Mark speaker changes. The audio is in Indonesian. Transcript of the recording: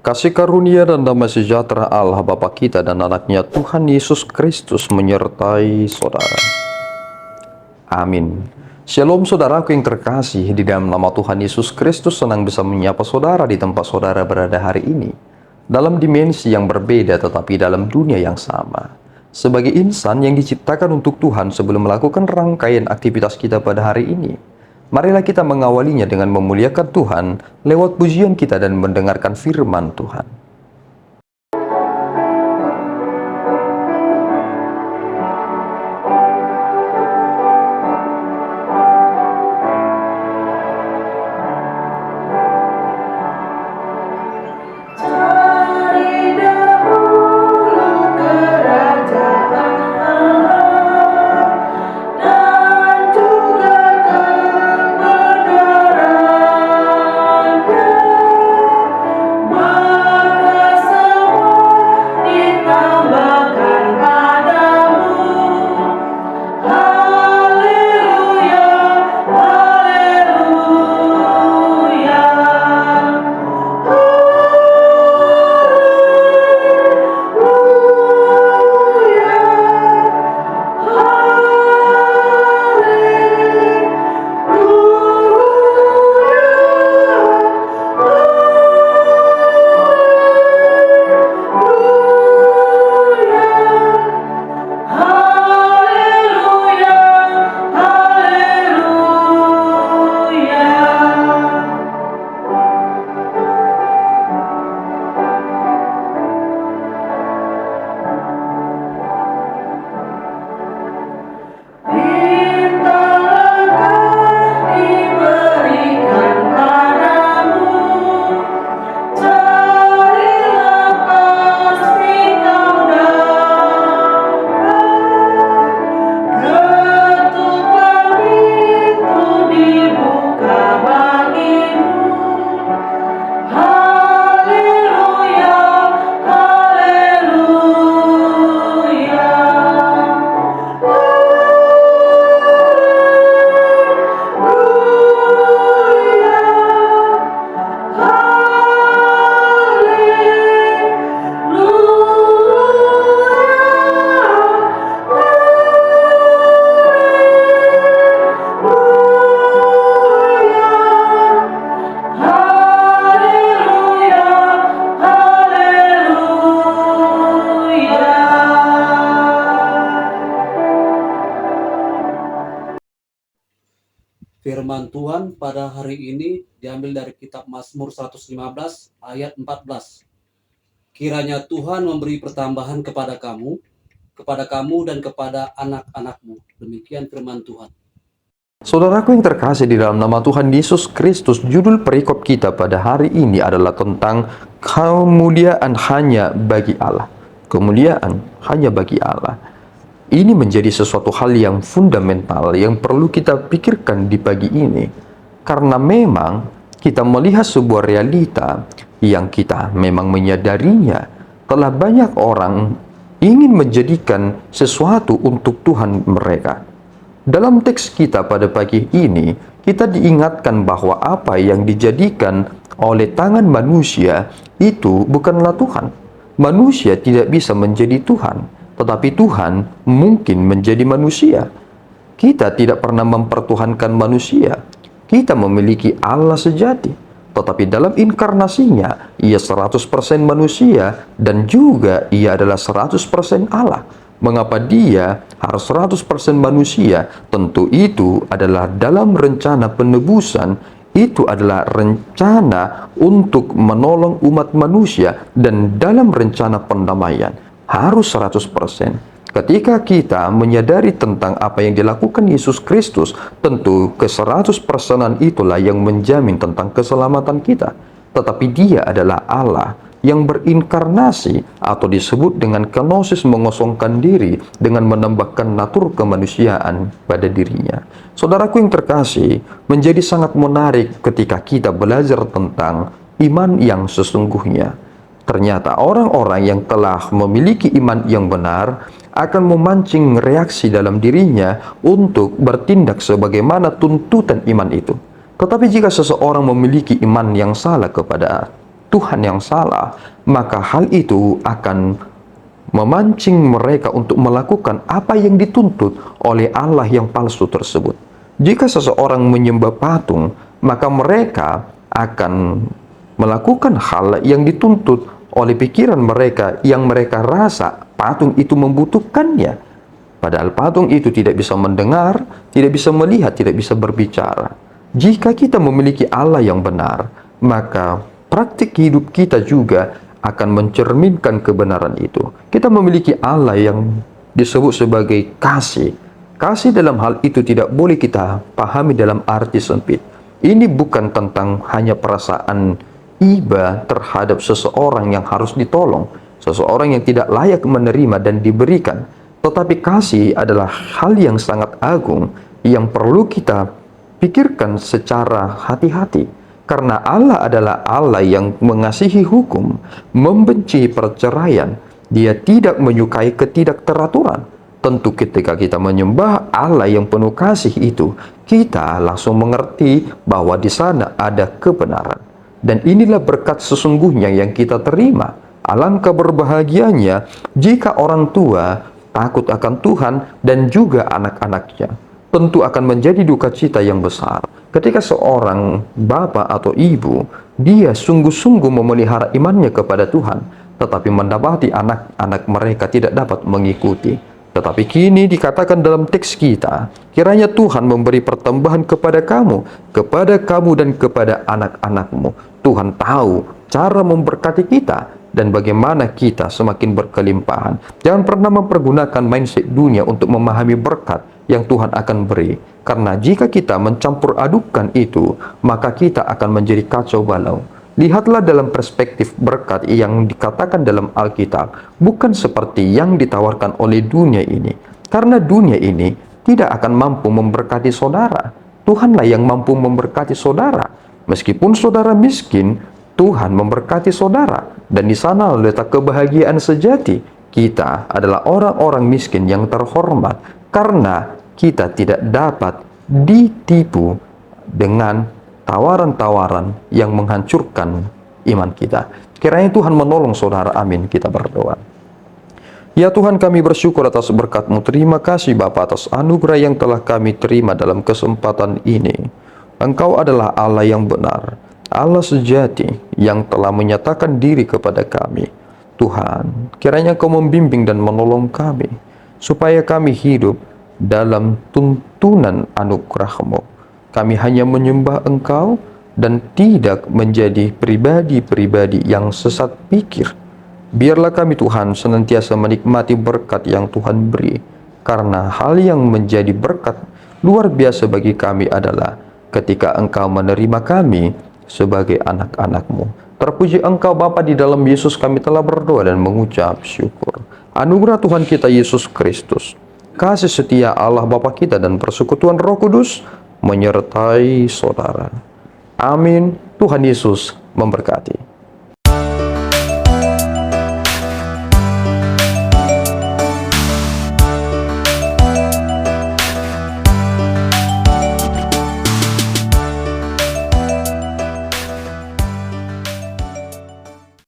Speaker 1: Kasih karunia dan damai sejahtera Allah Bapa kita dan anaknya Tuhan Yesus Kristus menyertai saudara. Amin. Shalom saudaraku yang terkasih, di dalam nama Tuhan Yesus Kristus senang bisa menyapa saudara di tempat saudara berada hari ini. Dalam dimensi yang berbeda tetapi dalam dunia yang sama. Sebagai insan yang diciptakan untuk Tuhan sebelum melakukan rangkaian aktivitas kita pada hari ini, marilah kita mengawalinya dengan memuliakan Tuhan lewat pujian kita dan mendengarkan firman Tuhan.
Speaker 2: Firman Tuhan pada hari ini diambil dari kitab Mazmur 115 ayat 14. Kiranya Tuhan memberi pertambahan kepada kamu dan kepada anak-anakmu. Demikian firman Tuhan.
Speaker 1: Saudaraku yang terkasih di dalam nama Tuhan Yesus Kristus, judul perikop kita pada hari ini adalah tentang kemuliaan hanya bagi Allah. Kemuliaan hanya bagi Allah. Ini menjadi sesuatu hal yang fundamental yang perlu kita pikirkan di pagi ini. Karena memang kita melihat sebuah realita yang kita memang menyadarinya. Telah banyak orang ingin menjadikan sesuatu untuk Tuhan mereka. Dalam teks kita pada pagi ini, kita diingatkan bahwa apa yang dijadikan oleh tangan manusia itu bukanlah Tuhan. Manusia tidak bisa menjadi Tuhan. Tetapi Tuhan mungkin menjadi manusia. Kita tidak pernah mempertuhankan manusia. Kita memiliki Allah sejati. Tetapi dalam inkarnasinya, ia 100% manusia dan juga ia adalah 100% Allah. Mengapa dia harus 100% manusia? Tentu itu adalah dalam rencana penebusan. Itu adalah rencana untuk menolong umat manusia dan dalam rencana pendamaian. Harus 100%. Ketika kita menyadari tentang apa yang dilakukan Yesus Kristus, tentu ke-100%-an itulah yang menjamin tentang keselamatan kita. Tetapi dia adalah Allah yang berinkarnasi atau disebut dengan kenosis, mengosongkan diri dengan menambahkan natur kemanusiaan pada dirinya. Saudaraku yang terkasih, menjadi sangat menarik ketika kita belajar tentang iman yang sesungguhnya. Ternyata orang-orang yang telah memiliki iman yang benar akan memancing reaksi dalam dirinya untuk bertindak sebagaimana tuntutan iman itu. Tetapi jika seseorang memiliki iman yang salah kepada Tuhan yang salah, maka hal itu akan memancing mereka untuk melakukan apa yang dituntut oleh Allah yang palsu tersebut. Jika seseorang menyembah patung, maka mereka akan melakukan hal yang dituntut oleh pikiran mereka yang mereka rasa patung itu membutuhkannya. Padahal patung itu tidak bisa mendengar, tidak bisa melihat, tidak bisa berbicara. Jika kita memiliki Allah yang benar, maka praktik hidup kita juga akan mencerminkan kebenaran itu. Kita memiliki Allah yang disebut sebagai kasih. Kasih dalam hal itu tidak boleh kita pahami dalam arti sempit. Ini bukan tentang hanya perasaan iba terhadap seseorang yang harus ditolong, seseorang yang tidak layak menerima dan diberikan. Tetapi kasih adalah hal yang sangat agung yang perlu kita pikirkan secara hati-hati. Karena Allah adalah Allah yang mengasihi hukum, membenci perceraian. Dia tidak menyukai ketidakteraturan. Tentu ketika kita menyembah Allah yang penuh kasih itu, kita langsung mengerti bahwa di sana ada kebenaran. Dan inilah berkat sesungguhnya yang kita terima. Alangkah berbahagianya jika orang tua takut akan Tuhan dan juga anak-anaknya. Tentu akan menjadi duka cita yang besar ketika seorang bapak atau ibu, dia sungguh-sungguh memelihara imannya kepada Tuhan, tetapi mendapati anak-anak mereka tidak dapat mengikuti. Tetapi kini dikatakan dalam teks kita, kiranya Tuhan memberi pertambahan kepada kamu dan kepada anak-anakmu. Tuhan tahu cara memberkati kita dan bagaimana kita semakin berkelimpahan. Jangan pernah mempergunakan mindset dunia untuk memahami berkat yang Tuhan akan beri. Karena jika kita mencampur adukan itu, maka kita akan menjadi kacau balau. Lihatlah dalam perspektif berkat yang dikatakan dalam Alkitab, bukan seperti yang ditawarkan oleh dunia ini. Karena dunia ini tidak akan mampu memberkati saudara. Tuhanlah yang mampu memberkati saudara. Meskipun saudara miskin, Tuhan memberkati saudara. Dan di sana letak kebahagiaan sejati. Kita adalah orang-orang miskin yang terhormat karena kita tidak dapat ditipu dengan tawaran-tawaran yang menghancurkan iman kita. Kiranya Tuhan menolong saudara. Amin. Kita berdoa. Ya Tuhan, kami bersyukur atas berkat-Mu. Terima kasih Bapa atas anugerah yang telah kami terima dalam kesempatan ini. Engkau adalah Allah yang benar, Allah sejati yang telah menyatakan diri kepada kami. Tuhan, kiranya Kau membimbing dan menolong kami, supaya kami hidup dalam tuntunan anugerah-Mu. Kami hanya menyembah Engkau dan tidak menjadi pribadi-pribadi yang sesat pikir. Biarlah kami Tuhan senantiasa menikmati berkat yang Tuhan beri, karena hal yang menjadi berkat luar biasa bagi kami adalah ketika Engkau menerima kami sebagai anak-anak-Mu. Terpuji Engkau Bapa, di dalam Yesus kami telah berdoa dan mengucap syukur. Anugerah Tuhan kita Yesus Kristus, kasih setia Allah Bapa kita dan persekutuan Roh Kudus menyertai saudara. Amin. Tuhan Yesus memberkati.